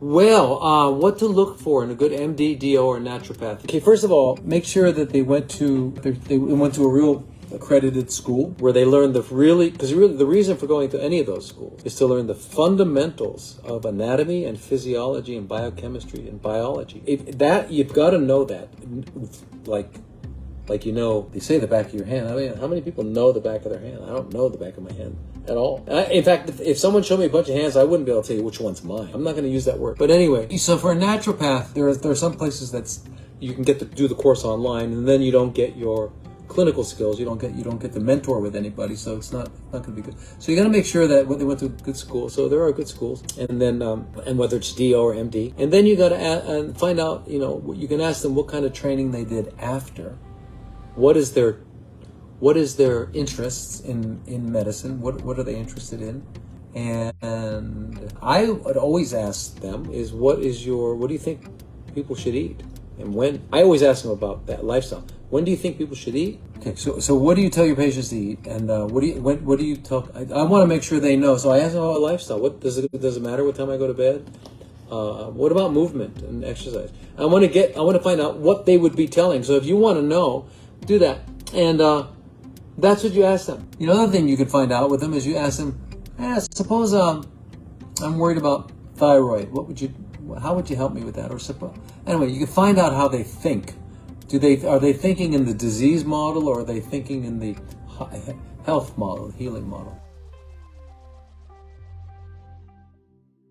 Well, what to look for in a good MD, DO, or naturopath? Okay, first of all, make sure that they went to a real accredited school where they learned because the reason for going to any of those schools is to learn the fundamentals of anatomy and physiology and biochemistry and biology. You've got to know that, like they say the back of your hand. I mean, how many people know the back of their hand? I don't know the back of my hand at all. In fact, if someone showed me a bunch of hands, I wouldn't be able to tell you which one's mine. I'm not going to use that word. But anyway, so for a naturopath, there are some places you can get to do the course online, and then you don't get your clinical skills. You don't get to mentor with anybody, so it's not going to be good. So you got to make sure that they went to good school. So there are good schools, and then and whether it's DO or MD, and then you got to find out. You can ask them what kind of training they did after. What is their interests in medicine? What are they interested in? And I would always ask them what do you think people should eat? And when I always ask them about that lifestyle. When do you think people should eat? Okay, so what do you tell your patients to eat? And what do you tell? I want to make sure they know. So I ask them about lifestyle. What does it matter what time I go to bed? What about movement and exercise? I want to find out what they would be telling. So if you want to know, do that. And that's what you ask them. The other thing you could find out with them is you ask them, suppose I'm worried about thyroid. How would you help me with that? Anyway, you can find out how they think. Are they thinking in the disease model, or are they thinking in the health model, healing model?